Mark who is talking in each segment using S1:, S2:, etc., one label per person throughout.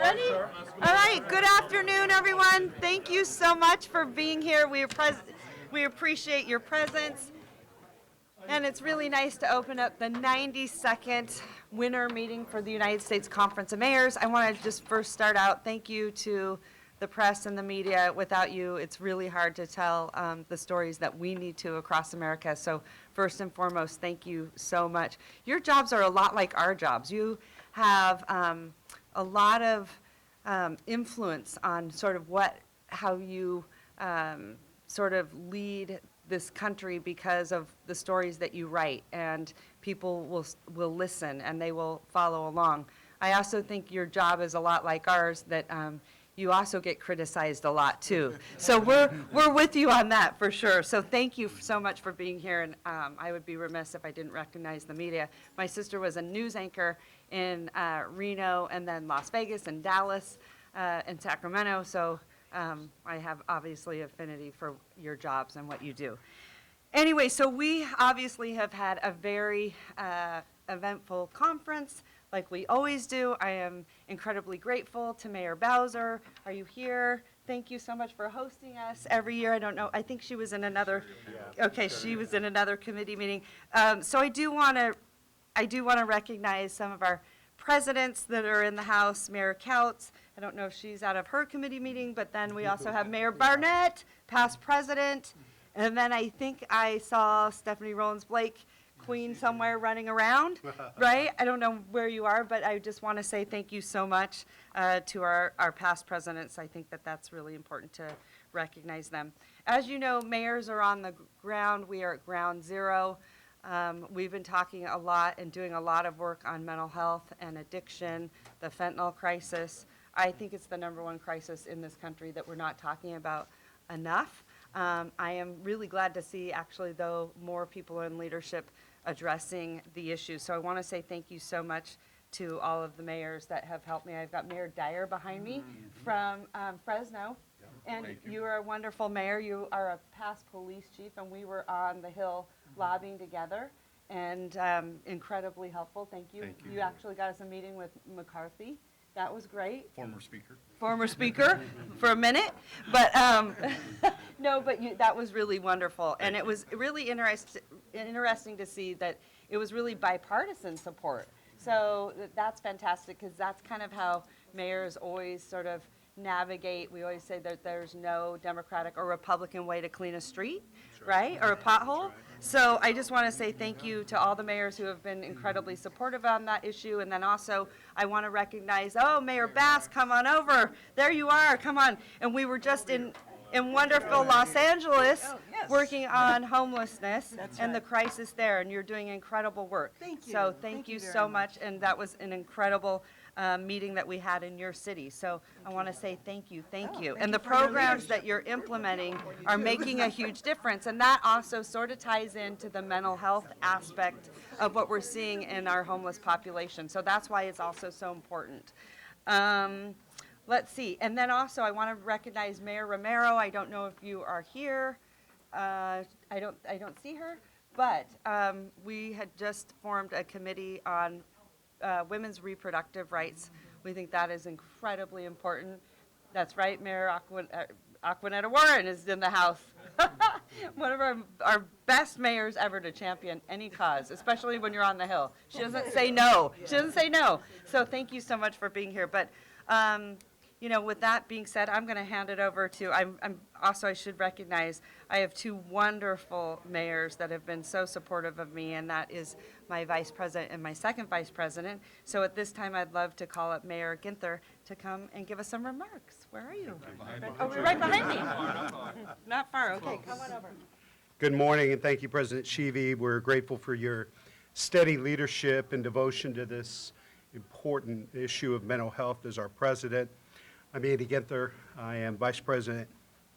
S1: Ready? All right, good afternoon, everyone. Thank you so much for being here. We appreciate your presence. And it's really nice to open up the 92nd winter meeting for the United States Conference of Mayors. I want to just first start out, thank you to the press and the media. Without you, it's really hard to tell the stories that we need to across America. So first and foremost, thank you so much. Your jobs are a lot like our jobs. You have a lot of influence on sort of how you sort of lead this country because of the stories that you write, and people will listen and they will follow along. I also think your job is a lot like ours, that you also get criticized a lot too. So we're with you on that for sure. So thank you so much for being here, and I would be remiss if I didn't recognize the media. My sister was a news anchor in Reno, and then Las Vegas and Dallas and Sacramento, so I have obviously affinity for your jobs and what you do. Anyway, so we obviously have had a very eventful conference, like we always do. I am incredibly grateful to Mayor Bowser. Are you here? Thank you so much for hosting us every year. I don't know, I think she was in another, okay, she was in another committee meeting. So I do want to recognize some of our presidents that are in the House. Mayor Holtz, I don't know if she's out of her committee meeting, but then we also have Mayor Barnett, past president, and then I think I saw Stephanie Rollins-Blake, Queen, somewhere running around, right? I don't know where you are, but I just want to say thank you so much to our past presidents. I think that that's really important to recognize them. As you know, mayors are on the ground. We are at ground zero. We've been talking a lot and doing a lot of work on mental health and addiction, the fentanyl crisis. I think it's the #1 crisis in this country that we're not talking about enough. I am really glad to see, actually, though, more people in leadership addressing the issue. So I want to say thank you so much to all of the mayors that have helped me. I've got Mayor Dyer behind me from Fresno. And you are a wonderful mayor. You are a past police chief, and we were on the Hill lobbying together, and incredibly helpful. Thank you.
S2: Thank you.
S1: You actually got us a meeting with McCarthy. That was great.
S2: Former speaker.
S1: Former speaker for a minute, but no, but that was really wonderful, and it was really interesting to see that it was really bipartisan support. So that's fantastic, because that's kind of how mayors always sort of navigate. We always say that there's no Democratic or Republican way to clean a street, right? Or a pothole. So I just want to say thank you to all the mayors who have been incredibly supportive on that issue. And then also I want to recognize, Mayor Bass, come on over. There you are, come on. And we were just in wonderful Los Angeles working on homelessness and the crisis there, and you're doing incredible work.
S3: Thank you.
S1: So thank you so much, and that was an incredible meeting that we had in your city. So I want to say thank you. And the programs that you're implementing are making a huge difference, and that also sort of ties into the mental health aspect of what we're seeing in our homeless population. So that's why it's also so important. Let's see, and then also I want to recognize Mayor Romero. I don't know if you are here. I don't see her, but we had just formed a committee on women's reproductive rights. We think that is incredibly important. That's right, Mayor Aquanetta Warren is in the House. One of our best mayors ever to champion any cause, especially when you're on the Hill. She doesn't say no. She doesn't say no. So thank you so much for being here. But with that being said, I'm going to hand it over to, I should recognize, I have two wonderful mayors that have been so supportive of me, and that is my vice president and my second vice president. So at this time, I'd love to call up Mayor Ginther to come and give us some remarks. Where are you? You're right behind me. Not far, okay, come on over.
S2: Good morning, and thank you, President Shivi. We're grateful for your steady leadership and devotion to this important issue of mental health as our president. I'm Andy Ginther. I am Vice President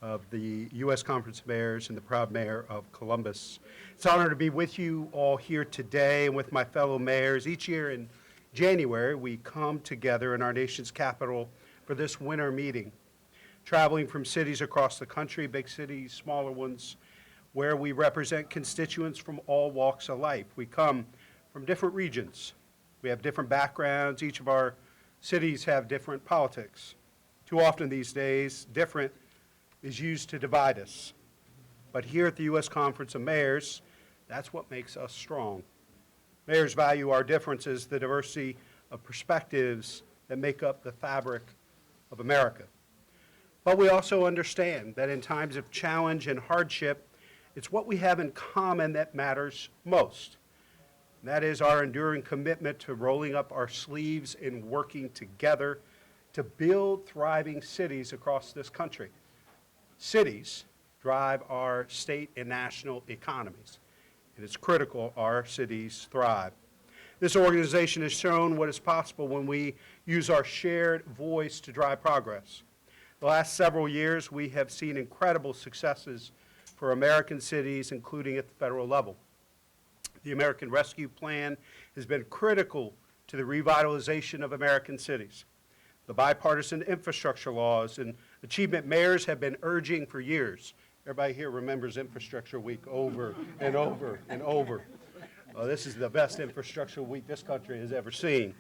S2: of the U.S. Conference of Mayors and the proud Mayor of Columbus. It's an honor to be with you all here today and with my fellow mayors. Each year in January, we come together in our nation's capital for this winter meeting, traveling from cities across the country, big cities, smaller ones, where we represent constituents from all walks of life. We come from different regions. We have different backgrounds. Each of our Cities have different politics. Too often these days, different is used to divide us. But here at the U.S. Conference of Mayors, that's what makes us strong. Mayors value our differences, the diversity of perspectives that make up the fabric of America. But we also understand that in times of challenge and hardship, it's what we have in common that matters most. And that is our enduring commitment to rolling up our sleeves and working together to build thriving cities across this country. Cities drive our state and national economies, and it's critical our cities thrive. This organization has shown what is possible when we use our shared voice to drive progress. The last several years, we have seen incredible successes for American cities, including at the federal level. The American Rescue Plan has been critical to the revitalization of American cities. The bipartisan infrastructure laws and achievement mayors have been urging for years. Everybody here remembers Infrastructure Week over and over and over. This is the best infrastructure week this country has ever seen.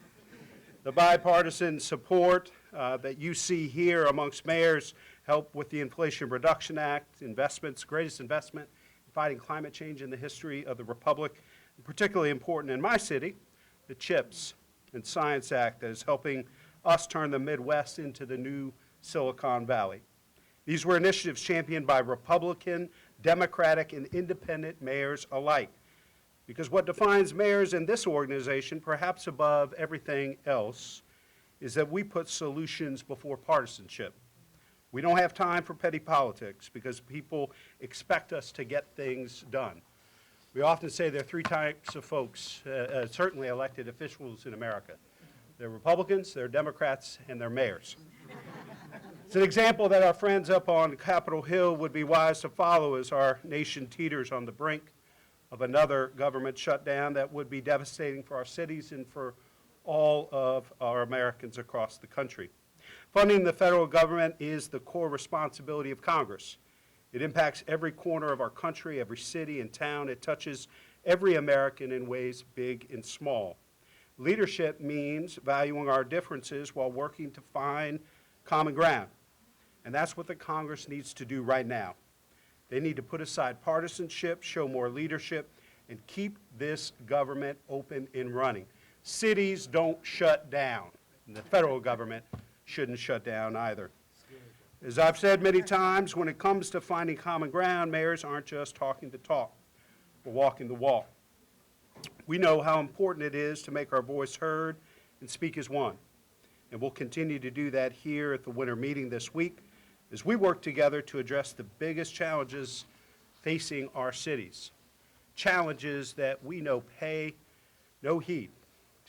S2: The bipartisan support that you see here amongst mayors help with the Inflation Reduction Act, investments, greatest investment in fighting climate change in the history of the Republic, and particularly important in my city, the CHIPS and Science Act that is helping us turn the Midwest into the new Silicon Valley. These were initiatives championed by Republican, Democratic, and independent mayors alike. Because what defines mayors in this organization, perhaps above everything else, is that we put solutions before partisanship. We don't have time for petty politics because people expect us to get things done. We often say there are three types of folks, certainly elected officials in America. They're Republicans, they're Democrats, and they're mayors. It's an example that our friends up on Capitol Hill would be wise to follow as our nation teeters on the brink of another government shutdown that would be devastating for our cities and for all of our Americans across the country. Funding the federal government is the core responsibility of Congress. It impacts every corner of our country, every city and town. It touches every American in ways big and small. Leadership means valuing our differences while working to find common ground. And that's what the Congress needs to do right now. They need to put aside partisanship, show more leadership, and keep this government open and running. Cities don't shut down, and the federal government shouldn't shut down either. As I've said many times, when it comes to finding common ground, mayors aren't just talking the talk or walking the walk. We know how important it is to make our voice heard and speak as one. And we'll continue to do that here at the winter meeting this week as we work together to address the biggest challenges facing our cities. Challenges that we know pay no heed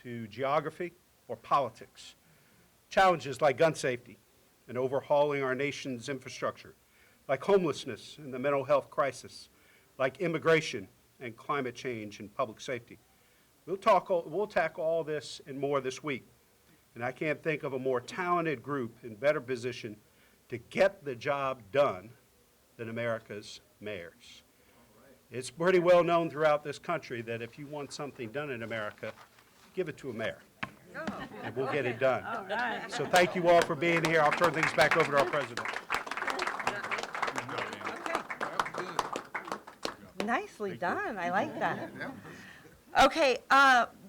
S2: to geography or politics. Challenges like gun safety and overhauling our nation's infrastructure, like homelessness and the mental health crisis, like immigration and climate change and public safety. We'll tackle all this and more this week. And I can't think of a more talented group in better position to get the job done than America's mayors. It's pretty well known throughout this country that if you want something done in America, give it to a mayor, and we'll get it done. So thank you all for being here. I'll turn things back over to our president.
S1: Nicely done. I like that. Okay,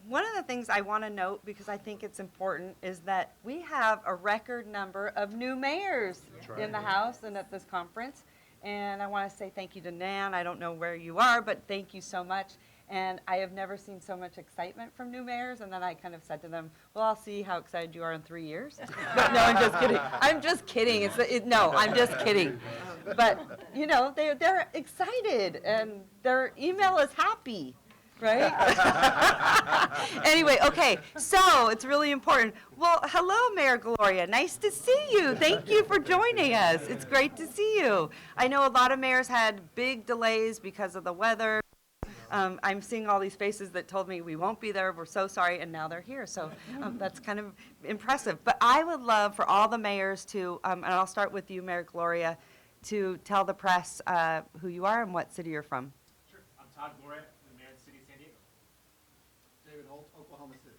S1: one of the things I want to note, because I think it's important, is that we have a record number of new mayors in the House and at this conference. And I want to say thank you to Nan. I don't know where you are, but thank you so much. And I have never seen so much excitement from new mayors. And then I kind of said to them, well, I'll see how excited you are in 3 years. But no, I'm just kidding. I'm just kidding. No, I'm just kidding. But, you know, they're excited, and their email is happy. Right? Anyway, okay, so it's really important. Well, hello, Mayor Gloria. Nice to see you. Thank you for joining us. It's great to see you. I know a lot of mayors had big delays because of the weather. I'm seeing all these faces that told me we won't be there, we're so sorry, and now they're here. So that's kind of impressive. But I would love for all the mayors to, and I'll start with you, Mayor Gloria, to tell the press who you are and what city you're from.
S3: Sure. I'm Todd Gloria. City of San Diego.
S4: David Holtz, Oklahoma City.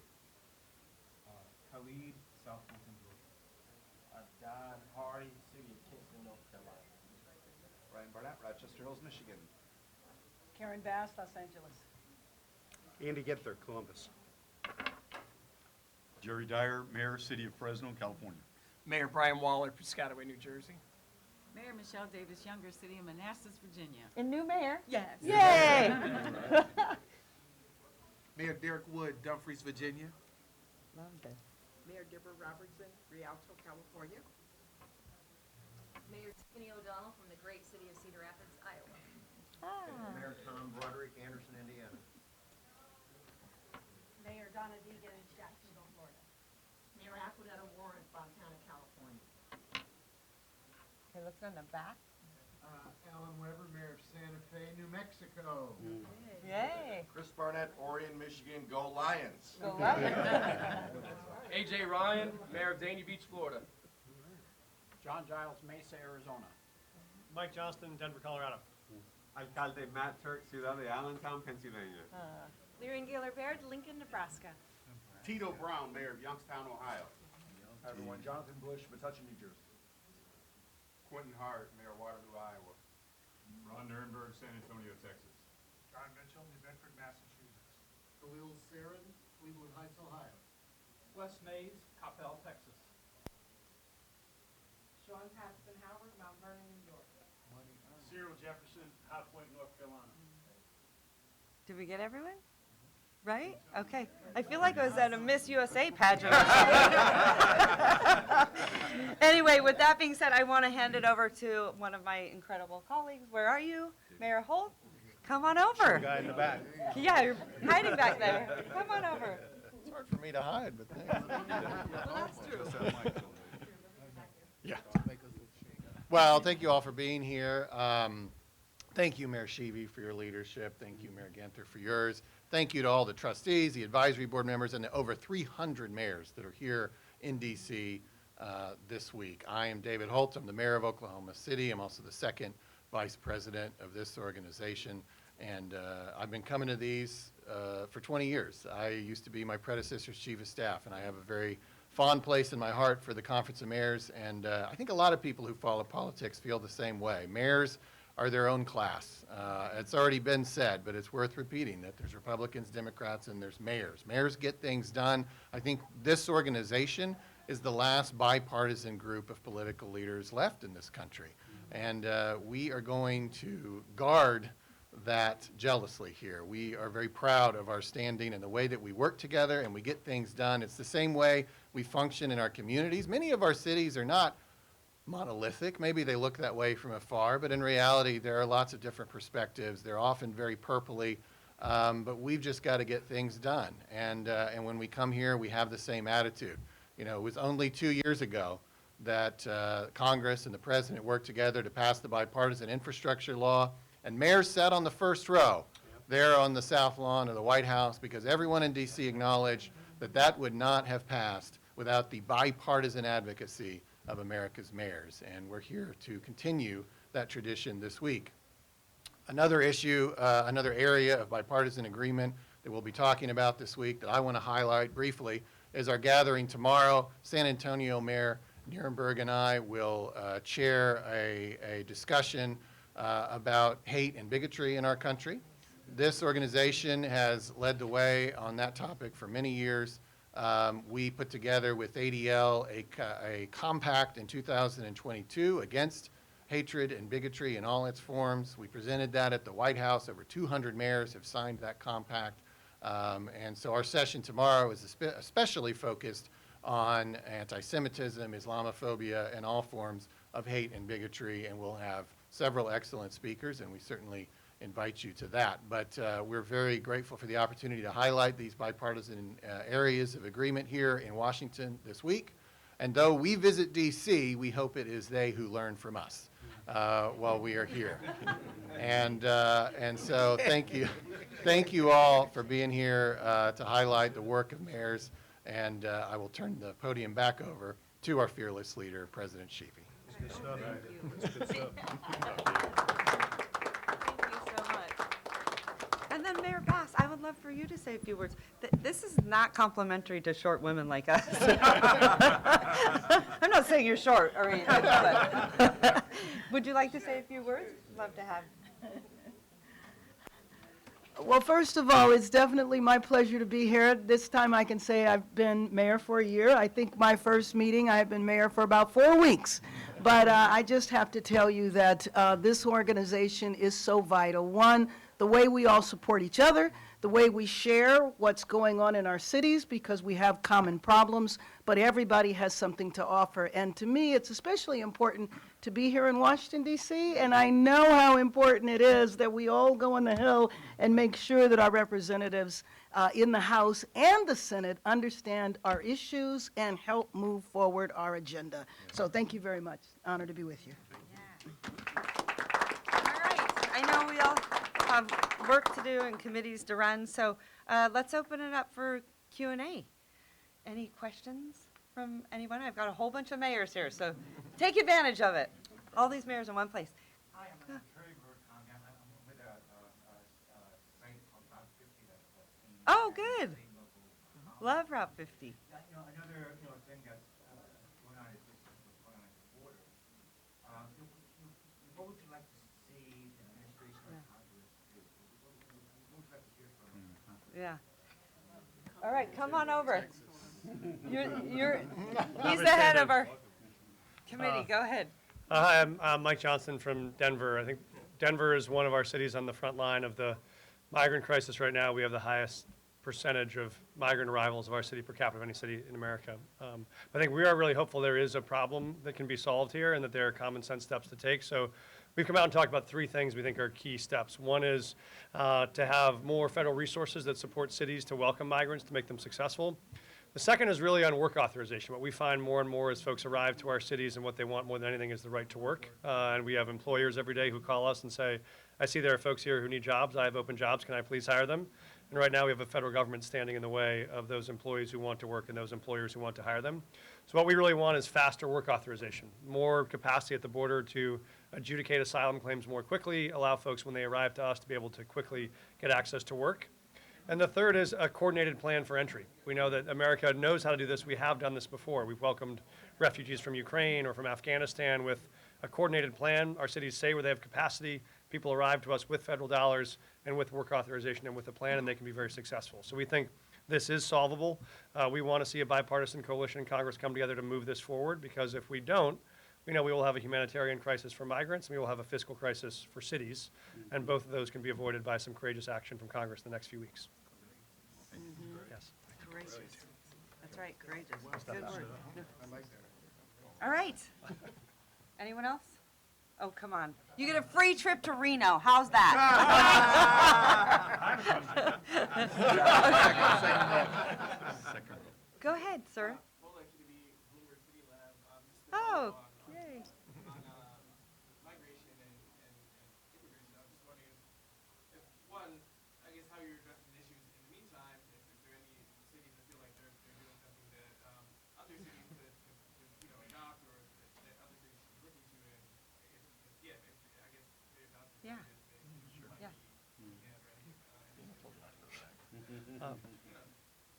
S5: Khalid, South
S4: Brian Barnett, Rochester Hills, Michigan.
S5: Karen Bass, Los Angeles.
S2: Andy Ginther, Columbus.
S6: Jerry Dyer, Mayor, City of Fresno, California.
S7: Mayor Brian Waller, Piscataway, New Jersey.
S5: Mayor Michelle Davis Younger, City of Manassas, Virginia.
S1: And new mayor.
S5: Yes.
S1: Yay!
S4: Mayor Derek Wood, Dumfries, Virginia.
S5: Mayor Deborah Robertson, Rialto, California.
S8: Mayor Tiffany O'Donnell from the great city of Cedar Rapids, Iowa.
S4: Mayor Tom Broderick, Anderson, Indiana.
S5: Mayor Donna Deegan, Jacksonville, Florida. Mayor Aquiletta Warren, Fontana, California.
S1: Okay, let's go in the back.
S9: Alan Weber, Mayor of Santa Fe, New Mexico.
S1: Yay!
S4: Chris Barnett, Orion, Michigan. Go Lions.
S1: Go love it.
S7: AJ Ryan, Mayor of Dania Beach, Florida.
S9: John Giles, Mesa, Arizona.
S3: Mike Johnston, Denver, Colorado.
S10: Alcalde Matt Turk, Ciudad de Allentown, Pennsylvania.
S8: Lyrian Gaylor Baird, Lincoln, Nebraska.
S4: Tito Brown, Mayor of Youngstown, Ohio.
S9: Hi, everyone. Jonathan Bush, Metuchen, New Jersey.
S4: Quentin Hart, Mayor Waterloo, Iowa.
S6: Ron Nirenberg, San Antonio, Texas.
S9: John Mitchell, New Bedford, Massachusetts. Khalil Sarin, Cleveland Heights, Ohio.
S7: Wes Mays, Coppell, Texas.
S5: Sean Paxton Howard, Mount Vernon, New York.
S3: Cyril Jefferson, High Point, North Carolina.
S1: Did we get everyone? Right? Okay. I feel like I was at a Miss USA pageant. Anyway, with that being said, I want to hand it over to one of my incredible colleagues. Where are you? Mayor Holtz? Come on over.
S2: Guy in the back.
S1: Yeah, you're hiding back there. Come on over.
S9: It's hard for me to hide, but thanks.
S1: Well, that's true.
S9: Yeah. Well, thank you all for being here. Thank you, Mayor Sheevy, for your leadership. Thank you, Mayor Ganther, for yours. Thank you to all the trustees, the advisory board members, and the over 300 mayors that are here in D.C. This week. I am David Holtz. I'm the mayor of Oklahoma City. I'm also the second vice president of this organization. And I've been coming to these for 20 years. I used to be my predecessor's chief of staff, and I have a very fond place in my heart for the Conference of Mayors. And I think a lot of people who follow politics feel the same way. Mayors are their own class. It's already been said, but it's worth repeating that there's Republicans, Democrats, and there's mayors. Mayors get things done. I think this organization is the last bipartisan group of political leaders left in this country. And we are going to guard that jealously here. We are very proud of our standing and the way that we work together and we get things done. It's the same way we function in our communities. Many of our cities are not monolithic. Maybe they look that way from afar, but in reality, there are lots of different perspectives. They're often very purpley, but we've just got to get things done. And when we come here, we have the same attitude. You know, it was only 2 years ago that Congress and the President worked together to pass the bipartisan infrastructure law, and mayors sat on the first row there on the South Lawn of the White House because everyone in D.C. acknowledged that that would not have passed without the bipartisan advocacy of America's mayors, and we're here to continue that tradition this week. Another issue, another area of bipartisan agreement that we'll be talking about this week that I want to highlight briefly is our gathering tomorrow. San Antonio Mayor Nirenberg and I will chair a discussion about hate and bigotry in our country. This organization has led the way on that topic for many years. We put together with ADL a compact in 2022 against hatred and bigotry in all its forms. We presented that at the White House. Over 200 mayors have signed that compact. And so our session tomorrow is especially focused on anti-Semitism, Islamophobia, and all forms of hate and bigotry. And we'll have several excellent speakers, and we certainly invite you to that. But we're very grateful for the opportunity to highlight these bipartisan areas of agreement here in Washington this week. And though we visit D.C., we hope it is they who learn from us while we are here. And so thank you. Thank you all for being here to highlight the work of mayors. And I will turn the podium back over to our fearless leader, President Sheevy.
S2: Good stuff.
S1: Thank you so much. And then Mayor Bass, I would love for you to say a few words. This is not complimentary to short women like us. I'm not saying you're short or anything, but would you like to say a few words? Love to have.
S11: Well, first of all, it's definitely my pleasure to be here. This time I can say I've been mayor for a year. I think my first meeting, I have been mayor for about 4 weeks. But I just have to tell you that this organization is so vital. One, the way we all support each other, the way we share what's going on in our cities because we have common problems, but everybody has something to offer. And to me, it's especially important to be here in Washington, D.C., and I know how important it is that we all go on the Hill and make sure that our representatives in the House and the Senate understand our issues and help move forward our agenda. So thank you very much. Honored to be with you.
S1: All right. I know we all have work to do and committees to run, so let's open it up for Q&A. Any questions from anyone? I've got a whole bunch of mayors here, so take advantage of it. All these mayors in one place.
S4: Hi, I'm Terry Burke. I'm with a site called Route 50 that's in
S1: Oh, good.
S4: same local.
S1: Love Route 50.
S4: Another thing that's going on is this what's going on at the border. What would you like to see the administration or Congress do? What would you like to hear from Congress?
S1: Yeah. All right, come on over. He's the head of our committee. Go ahead.
S7: Hi, I'm Mike Johnson from Denver. I think Denver is one of our cities on the front line of the migrant crisis right now. We have the highest percentage of migrant arrivals of our city per capita of any city in America. I think we are really hopeful there is a problem that can be solved here and that there are common sense steps to take. So we've come out and talked about 3 things we think are key steps. One is to have more federal resources that support cities to welcome migrants, to make them successful. The second is really on work authorization. What we find more and more as folks arrive to our cities and what they want more than anything is the right to work. And we have employers every day who call us and say, I see there are folks here who need jobs. I have open jobs. Can I please hire them? And right now we have a federal government standing in the way of those employees who want to work and those employers who want to hire them. So what we really want is faster work authorization, more capacity at the border to adjudicate asylum claims more quickly, allow folks when they arrive to us to be able to quickly get access to work. And the third is a coordinated plan for entry. We know that America knows how to do this. We have done this before. We've welcomed refugees from Ukraine or from Afghanistan with a coordinated plan. Our cities say where they have capacity. People arrive to us with federal dollars and with work authorization and with a plan, and they can be very successful. So we think this is solvable. We want to see a bipartisan coalition in Congress come together to move this forward, because if we don't, we know we will have a humanitarian crisis for migrants, and we will have a fiscal crisis for cities, and both of those can be avoided by some courageous action from Congress in the next few weeks. Yes.
S1: Courageous. That's right, courageous. Good word. All right. Anyone else? Oh, come on. You get a free trip to Reno. How's that? Go ahead, sir. Oh, yay.
S12: Migration and immigration. I'm just wondering if one, I guess how you're addressing issues in the meantime, if there are any cities that feel like they're doing something that other cities could adopt, or that other cities should be looking to, and I guess they adopt it.
S1: Yeah. Yeah.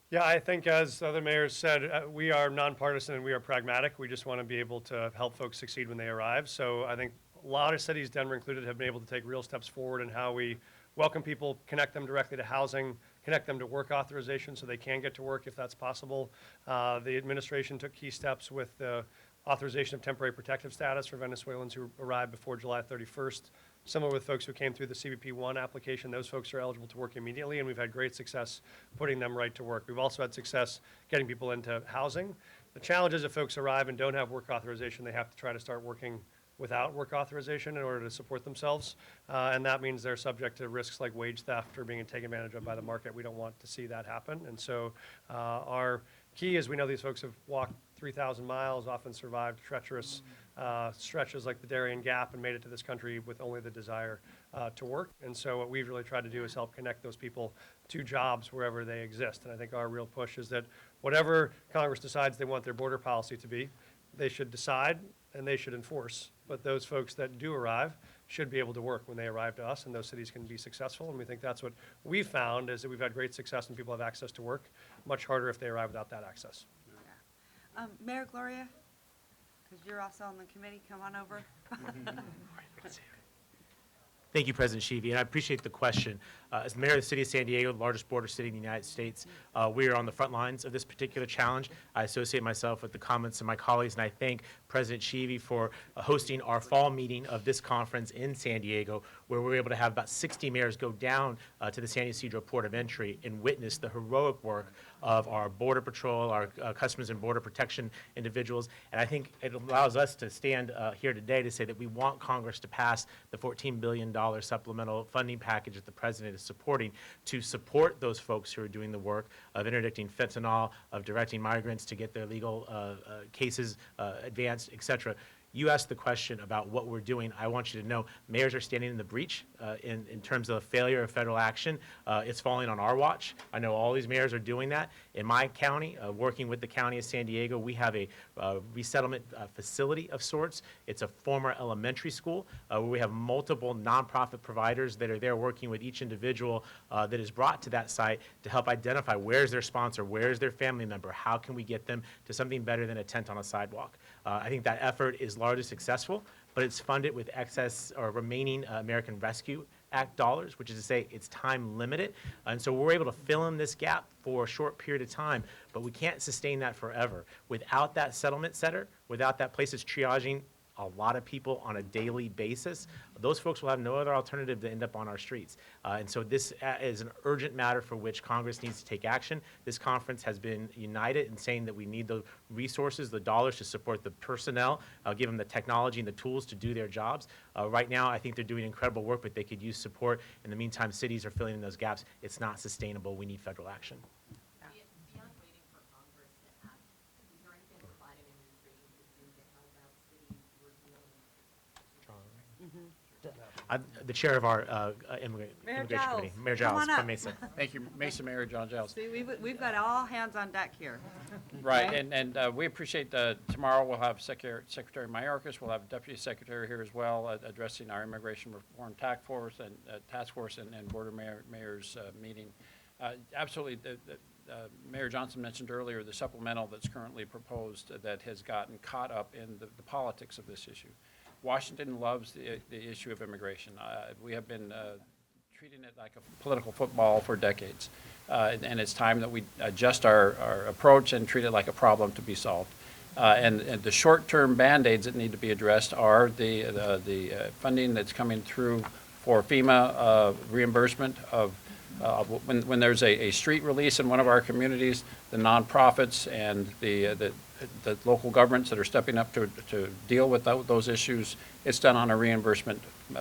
S7: Yeah, I think as other mayors said, we are nonpartisan and we are pragmatic. We just want to be able to help folks succeed when they arrive. So I think a lot of cities, Denver included, have been able to take real steps forward in how we welcome people, connect them directly to housing, connect them to work authorization so they can get to work if that's possible. The administration took key steps with the authorization of temporary protective status for Venezuelans who arrived before July 31st. Similar with folks who came through the CBP-1 application, those folks are eligible to work immediately, and we've had great success putting them right to work. We've also had success getting people into housing. The challenge is if folks arrive and don't have work authorization, they have to try to start working without work authorization in order to support themselves, and that means they're subject to risks like wage theft or being taken advantage of by the market. We don't want to see that happen, and so our key is we know these folks have walked 3,000 miles, often survived treacherous stretches like the Darien Gap, and made it to this country with only the desire to work. And so what we've really tried to do is help connect those people to jobs wherever they exist. And I think our real push is that whatever Congress decides they want their border policy to be, they should decide and they should enforce. But those folks that do arrive should be able to work when they arrive to us, and those cities can be successful. And we think that's what we've found, is that we've had great success when people have access to work. Much harder if they arrive without that access.
S1: Mayor Gloria, because you're also on the committee, come on over.
S13: Thank you, President Sheevy, and I appreciate the question. As mayor of the city of San Diego, the largest border city in the United States, we are on the front lines of this particular challenge. I associate myself with the comments of my colleagues, and I thank President Sheevy for hosting our fall meeting of this conference in San Diego, where we were able to have about 60 mayors go down to the San Ysidro port of entry and witness the heroic work of our Border Patrol, our Customs and Border Protection individuals. And I think it allows us to stand here today to say that we want Congress to pass the $14 billion supplemental funding package that the President is supporting to support those folks who are doing the work of interdicting fentanyl, of directing migrants to get their legal cases advanced, et cetera. You asked the question about what we're doing. I want you to know mayors are standing in the breach in terms of failure of federal action. It's falling on our watch. I know all these mayors are doing that. In my county, working with the county of San Diego, we have a resettlement facility of sorts. It's a former elementary school where we have multiple nonprofit providers that are there working with each individual that is brought to that site to help identify where's their sponsor, where's their family member, how can we get them to something better than a tent on a sidewalk. I think that effort is largely successful, but it's funded with excess or remaining American Rescue Act dollars, which is to say it's time limited. And so we're able to fill in this gap for a short period of time, but we can't sustain that forever. Without that settlement center, without that place that's triaging a lot of people on a daily basis, those folks will have no other alternative to end up on our streets. And so this is an urgent matter for which Congress needs to take action. This conference has been united in saying that we need the resources, the dollars to support the personnel, give them the technology and the tools to do their jobs. Right now, I think they're doing incredible work, but they could use support. In the meantime, cities are filling in those gaps. It's not sustainable. We need federal action.
S5: Beyond waiting for Congress to act, is there anything the Biden administration could do to help out cities who are dealing with
S13: I'm the chair of our
S1: Mayor
S13: immigration committee,
S1: Giles,
S13: Mayor
S1: come
S13: Giles
S1: on up.
S13: from Mesa.
S14: Thank you, Mesa Mayor John Giles.
S1: See, we've got all hands on deck here.
S14: Right,
S1: Okay?
S14: and we appreciate, tomorrow we'll have Secretary Mayorkas, we'll have Deputy Secretary here as well, addressing our Immigration Reform Task Force and Border Mayors meeting. Absolutely, Mayor Johnson mentioned earlier the supplemental that's currently proposed that has gotten caught up in the politics of this issue. Washington loves the issue of immigration. We have been treating it like a political football for decades. And it's time that we adjust our approach and treat it like a problem to be solved. And the short-term Band-Aids that need to be addressed are the funding that's coming through for FEMA reimbursement of when there's a street release in one of our communities, the nonprofits and the local governments that are stepping up to deal with those issues, it's done on a reimbursement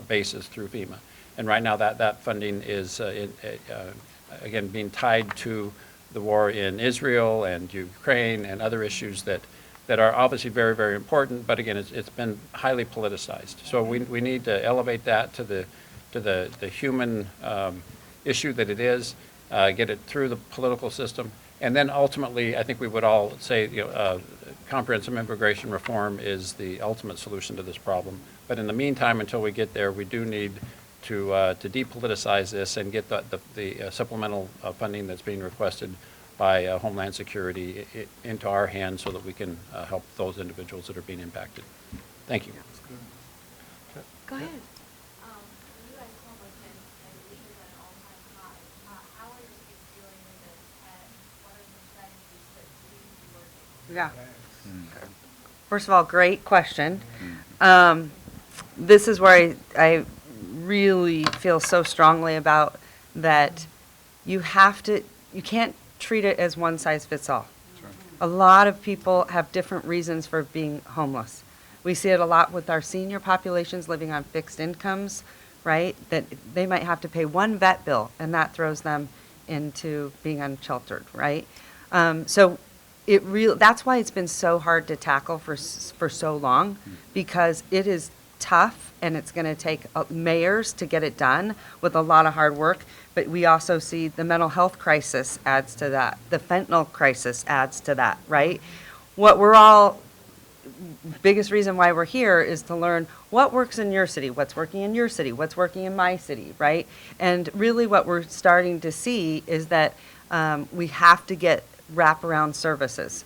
S14: basis through FEMA. And right now that funding is, again, being tied to the war in Israel and Ukraine and other issues that are obviously very, very important, but again, it's been highly politicized. So we need to elevate that to the human issue that it is, get it through the political system. And then ultimately, I think we would all say, comprehensive immigration reform is the ultimate solution to this problem. But in the meantime, until we get there, we do need to depoliticize this and get the supplemental funding that's being requested by Homeland Security into our hands so that we can help those individuals that are being impacted. Thank you.
S1: Go ahead. Yeah. First of all, great question. This is where I really feel so strongly about that you can't treat it as one size fits all. A lot of people have different reasons for being homeless. We see it a lot with our senior populations living on fixed incomes, right? That they might have to pay one vet bill and that throws them into being unsheltered, right? So that's why it's been so hard to tackle for so long, because it is tough and it's going to take mayors to get it done with a lot of hard work. But we also see the mental health crisis adds to that. The fentanyl crisis adds to that, right? What we're all biggest reason why we're here is to learn what works in your city, what's working in your city, what's working in my city, right? And really what we're starting to see is that we have to get wraparound services.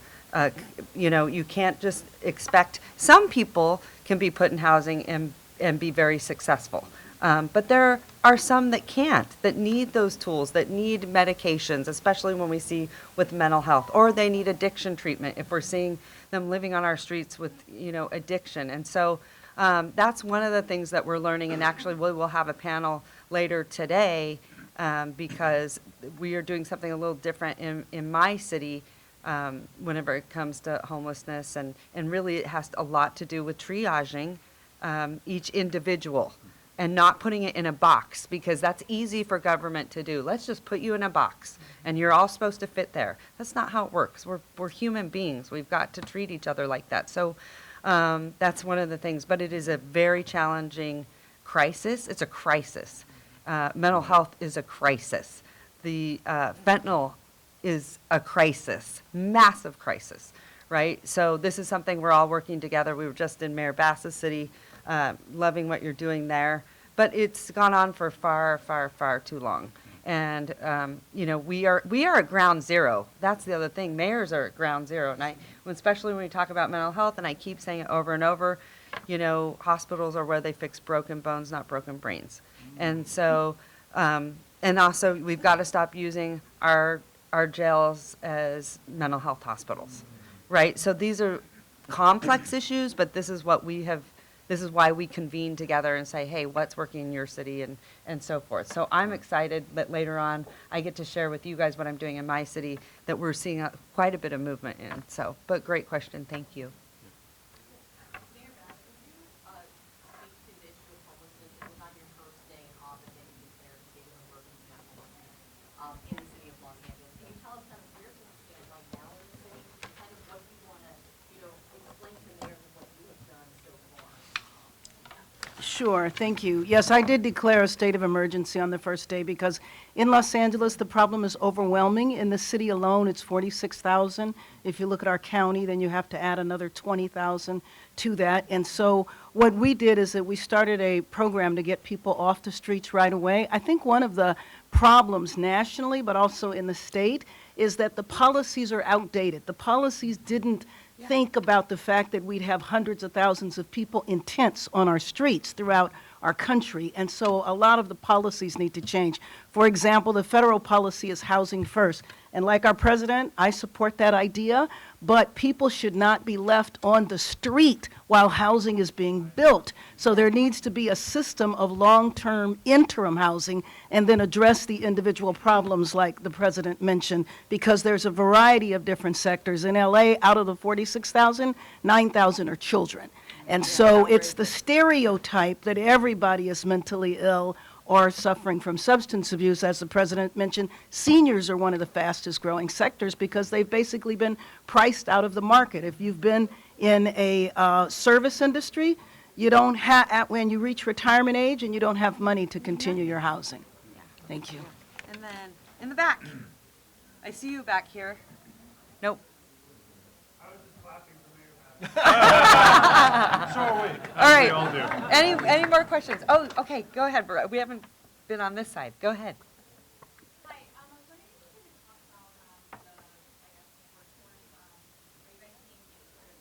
S1: You can't just expect, some people can be put in housing and be very successful. But there are some that can't, that need those tools, that need medications, especially when we see with mental health, or they need addiction treatment if we're seeing them living on our streets with, addiction. And so that's one of the things that we're learning, and actually we will have a panel later today because we are doing something a little different in my city whenever it comes to homelessness, and really it has a lot to do with triaging each individual and not putting it in a box, because that's easy for government to do. Let's just put you in a box and you're all supposed to fit there. That's not how it works. We're human beings. We've got to treat each other like that. So that's one of the things, but it is a very challenging crisis. It's a crisis. Mental health is a crisis. The fentanyl is a crisis, massive crisis, right? So this is something we're all working together. We were just in Mayor Bass's city, loving what you're doing there, but it's gone on for far, far, far too long. And we are at ground zero. That's the other thing. Mayors are at ground zero, and especially when we talk about mental health, and I keep saying it over and over. Hospitals are where they fix broken bones, not broken brains. And so, and also we've got to stop using our jails as mental health hospitals, right? So these are complex issues, but this is what we have. This is why we convene together and say, hey, what's working in your city, and so forth. So I'm excited that later on I get to share with you guys what I'm doing in my city that we're seeing quite a bit of movement in. So, but great question, thank you.
S5: Mayor Bass, could you speak to the issue of homelessness? It was on your first day in office that you declared a state of emergency on homelessness in the city of Los Angeles. Can you tell us kind of where things stand right now in the city, and kind of what you want to, explain to the mayors of what you have done so far?
S11: Sure, thank you. Yes, I did declare a state of emergency on the first day because in Los Angeles, the problem is overwhelming. In the city alone, it's 46,000. If you look at our county, then you have to add another 20,000 to that. And so what we did is that we started a program to get people off the streets right away. I think one of the problems nationally, but also in the state, is that the policies are outdated. The policies didn't think about the fact that we'd have hundreds of thousands of people in tents on our streets throughout our country. And so a lot of the policies need to change. For example, the federal policy is housing first. And like our president, I support that idea, but people should not be left on the street while housing is being built. So there needs to be a system of long-term interim housing and then address the individual problems like the president mentioned, because there's a variety of different sectors. In LA, out of the 46,000, 9,000 are children. And so it's the stereotype that everybody is mentally ill or suffering from substance abuse. As the president mentioned, seniors are one of the fastest growing sectors because they've basically been priced out of the market. If you've been in a service industry, you don't have, when you reach retirement age and you don't have money to continue your housing. Thank you.
S1: And then in the back, I see you back here. Nope.
S3: So are we.
S1: All right.
S6: We all do.
S1: Any more questions? Oh, okay, go ahead. We haven't been on this side. Go ahead.
S5: Hi, I was wondering if you could talk about workforce. Are you guys seeing sort of,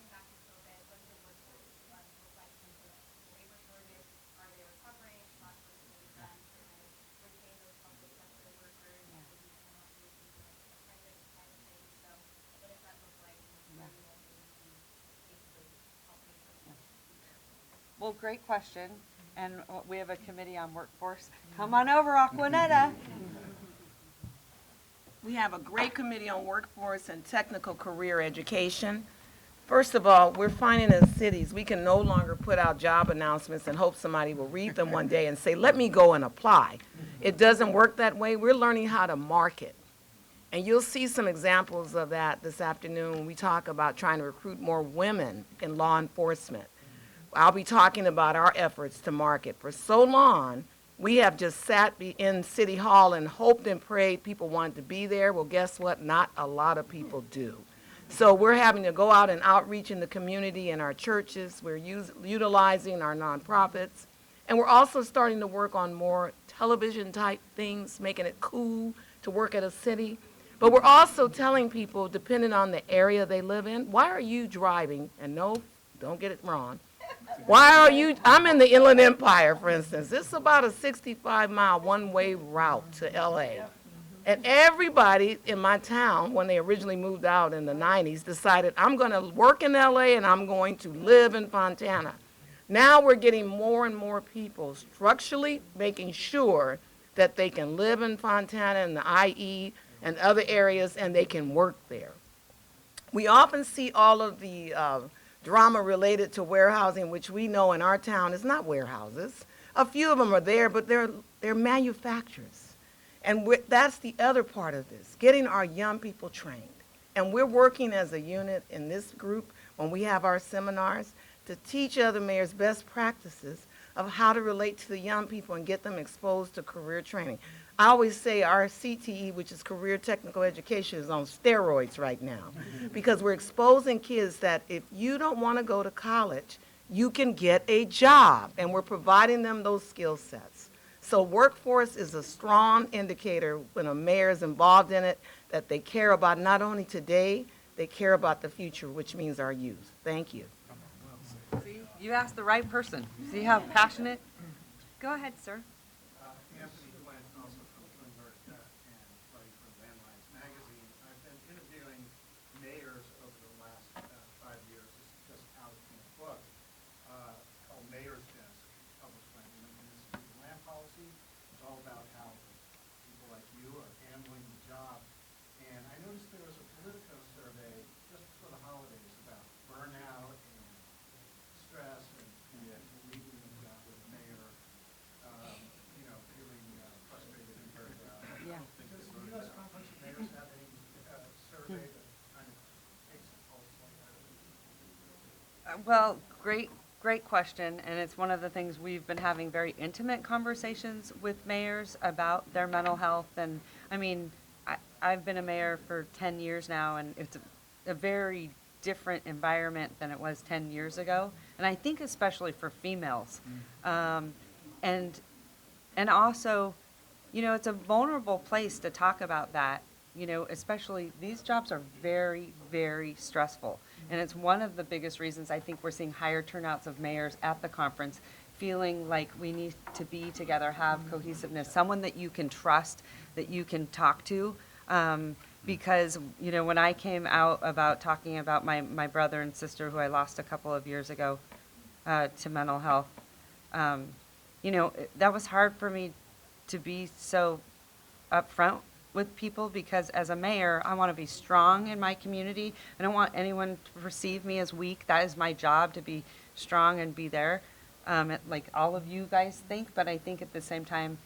S5: impact of COVID? What does the workforce look like in terms of labor shortage? Are they recovering? Lots of things being done to kind of retain those public sector workers? Maybe some of the apprentice kind of thing. So what does that look like? And what are you all doing to basically help make sure that
S1: Well, great question. And we have a committee on workforce. Come on over, Aquanetta.
S15: We have a great committee on workforce and technical career education. First of all, we're finding in cities, we can no longer put out job announcements and hope somebody will read them one day and say, let me go and apply. It doesn't work that way. We're learning how to market. And you'll see some examples of that this afternoon when we talk about trying to recruit more women in law enforcement. I'll be talking about our efforts to market. For so long, we have just sat in City Hall and hoped and prayed people wanted to be there. Well, guess what? Not a lot of people do. So we're having to go out and outreach in the community in our churches. We're utilizing our nonprofits. And we're also starting to work on more television-type things, making it cool to work at a city. But we're also telling people, depending on the area they live in, why are you driving? And no, don't get it wrong. Why are you, I'm in the Inland Empire, for instance. It's about a 65-mile one-way route to LA. And everybody in my town, when they originally moved out in the 90s, decided, I'm going to work in LA and I'm going to live in Fontana. Now we're getting more and more people structurally making sure that they can live in Fontana and the IE and other areas and they can work there. We often see all of the drama related to warehousing, which we know in our town is not warehouses. A few of them are there, but they're manufacturers. And that's the other part of this, getting our young people trained. And we're working as a unit in this group when we have our seminars to teach other mayors best practices of how to relate to the young people and get them exposed to career training. I always say our CTE, which is Career Technical Education, is on steroids right now because we're exposing kids that if you don't want to go to college, you can get a job, and we're providing them those skill sets. So workforce is a strong indicator when a mayor is involved in it that they care about not only today, they care about the future, which means our youth. Thank you.
S8: See, you asked the right person. See how passionate? Go ahead, sir.
S3: Anthony Flint, also from Bloomberg and writing for Landlines Magazine. I've been interviewing mayors over the last 5 years. This is just out in a book called Mayor's Desk, published by the Lincoln Institute of Land Policy. It's all about how people like you are handling the job. And I noticed there was a Politico survey just before the holidays about burnout and stress and people leaving the job with the mayor. Feeling frustrated and burned out.
S8: Yeah.
S3: Does the U.S. Conference of Mayors have any survey that kind of takes a pulse like that?
S8: Well, great question, and it's one of the things we've been having very intimate conversations with mayors about their mental health. And I mean, I've been a mayor for 10 years now, and it's a very different environment than it was 10 years ago, and I think especially for females. And also, it's a vulnerable place to talk about that, especially these jobs are very, very stressful. And it's one of the biggest reasons I think we're seeing higher turnouts of mayors at the conference, feeling like we need to be together, have cohesiveness, someone that you can trust, that you can talk to. Because, when I came out about talking about my brother and sister who I lost a couple of years ago to mental health, that was hard for me to be so upfront with people because as a mayor, I want to be strong in my community. I don't want anyone to perceive me as weak. That is my job, to be strong and be there, like all of you guys think. But I think at the same time,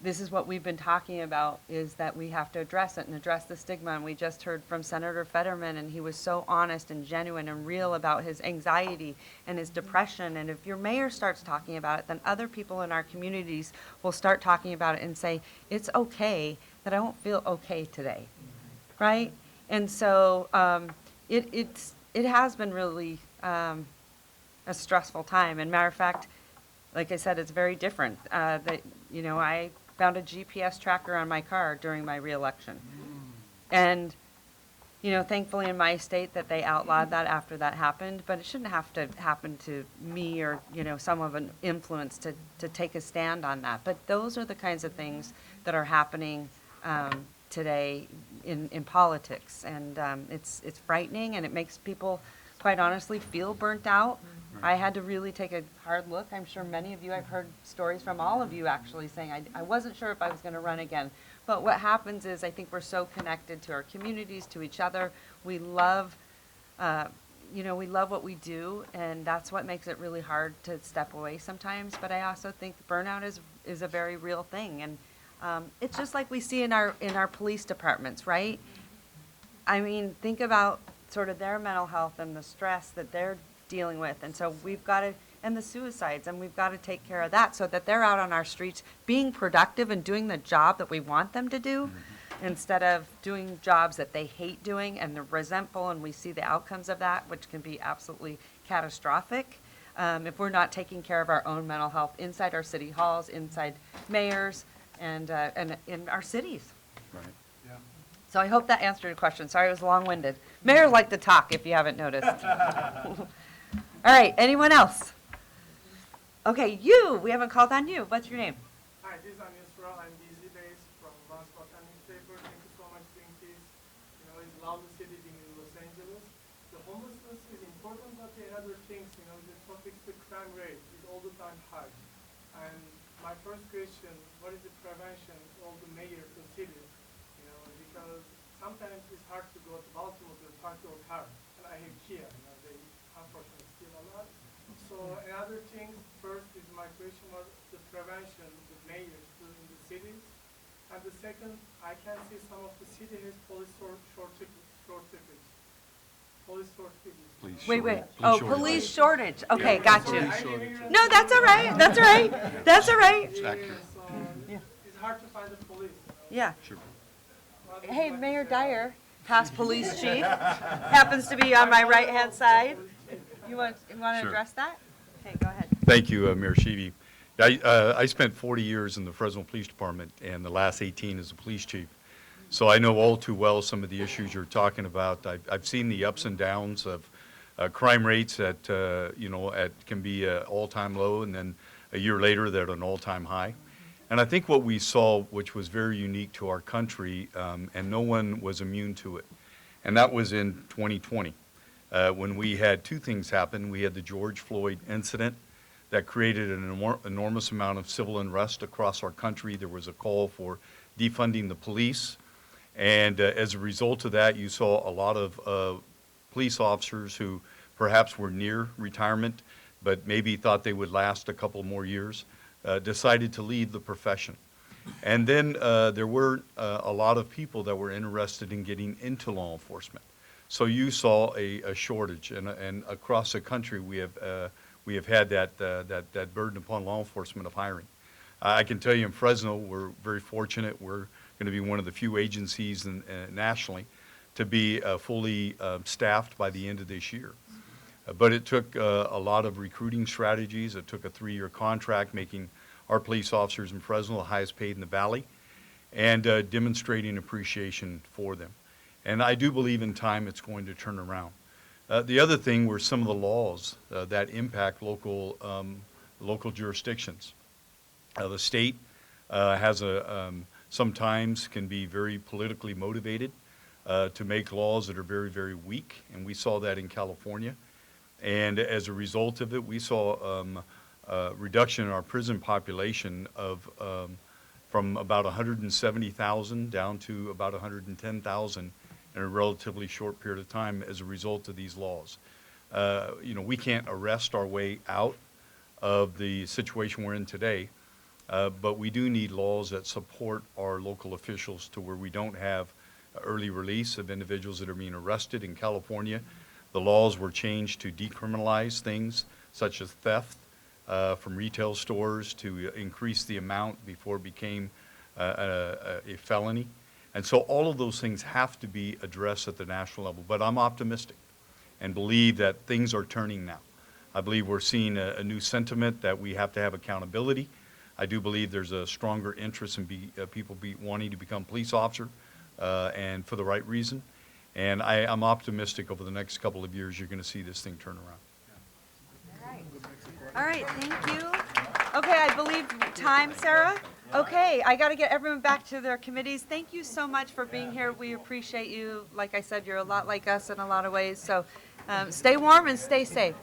S8: this is what we've been talking about, is that we have to address it and address the stigma. And we just heard from Senator Fetterman, and he was so honest and genuine and real about his anxiety and his depression. And if your mayor starts talking about it, then other people in our communities will start talking about it and say, it's okay that I don't feel okay today, right? And so it has been really a stressful time. And matter of fact, like I said, it's very different. I found a GPS tracker on my car during my reelection. And, thankfully in my state that they outlawed that after that happened, but it shouldn't have to happen to me or, some of an influence to take a stand on that. But those are the kinds of things that are happening today in politics. And it's frightening, and it makes people, quite honestly, feel burnt out. I had to really take a hard look. I'm sure many of you, I've heard stories from all of you actually saying, I wasn't sure if I was going to run again. But what happens is I think we're so connected to our communities, to each other. We love, we love what we do, and that's what makes it really hard to step away sometimes. But I also think burnout is a very real thing. And it's just like we see in our police departments, right? I mean, think about sort of their mental health and the stress that they're dealing with. And so we've got to, and the suicides, and we've got to take care of that so that they're out on our streets being productive and doing the job that we want them to do. instead of doing jobs that they hate doing and they're resentful, and we see the outcomes of that, which can be absolutely catastrophic. If we're not taking care of our own mental health inside our city halls, inside mayors, and in our cities.
S6: Right.
S8: So I hope that answered your question. Sorry it was long-winded. Mayors like to talk, if you haven't noticed. All right, anyone else? Okay, we haven't called on you. What's your name?
S12: Hi, this is Anisra. I'm busy days from Last Boston newspaper. Thank you so much for doing this. You know, it's loud city being in Los Angeles. The homelessness is important, but the other things, you know, the topics, the crime rate is all the time high. And my first question, what is the prevention of the mayors of cities? You know, because sometimes it's hard to go to Baltimore to park your car. And I have Kia, you know, they unfortunately steal a lot. So another thing, first is my question was the prevention the mayors do in the cities. And the second, I can see some of the city has police shortages. Police shortages.
S8: Wait. Oh, police shortage. Okay, got you. No, that's all right. That's all right. That's all right.
S12: It's hard to find the police.
S8: Yeah.
S6: Sure.
S8: Hey, Mayor Dyer, past police chief, happens to be on my right-hand side. You want to
S6: Sure.
S8: address that? Okay, go ahead.
S6: Thank you, Mayor Sheevy. I spent 40 years in the Fresno Police Department and the last 18 as a police chief. So I know all too well some of the issues you're talking about. I've seen the ups and downs of crime rates at can be an all-time low, and then a year later they're at an all-time high. And I think what we saw, which was very unique to our country, and no one was immune to it, and that was in 2020. When we had two things happen. We had the George Floyd incident that created an enormous amount of civil unrest across our country. There was a call for defunding the police. And as a result of that, you saw a lot of police officers who perhaps were near retirement, but maybe thought they would last a couple more years, decided to leave the profession. And then there were a lot of people that were interested in getting into law enforcement. So you saw a shortage, and across the country we have had that burden upon law enforcement of hiring. I can tell you in Fresno, we're very fortunate. We're going to be one of the few agencies nationally to be fully staffed by the end of this year. But it took a lot of recruiting strategies. It took a 3-year contract, making our police officers in Fresno the highest paid in the valley, and demonstrating appreciation for them. And I do believe in time it's going to turn around. The other thing were some of the laws that impact local jurisdictions. The state has sometimes can be very politically motivated to make laws that are very, very weak, and we saw that in California. And as a result of it, we saw a reduction in our prison population of from about 170,000 down to about 110,000 in a relatively short period of time as a result of these laws. We can't arrest our way out of the situation we're in today, but we do need laws that support our local officials to where we don't have early release of individuals that are being arrested. In California, the laws were changed to decriminalize things such as theft from retail stores, to increase the amount before it became a felony. And so all of those things have to be addressed at the national level. But I'm optimistic and believe that things are turning now. I believe we're seeing a new sentiment that we have to have accountability. I do believe there's a stronger interest in people wanting to become police officer, and for the right reason. And I'm optimistic over the next couple of years you're going to see this thing turn around.
S8: All right, thank you. Okay, I believe time, Sarah? Okay, I got to get everyone back to their committees. Thank you so much for being here. We appreciate you. Like I said, you're a lot like us in a lot of ways. So stay warm and stay safe.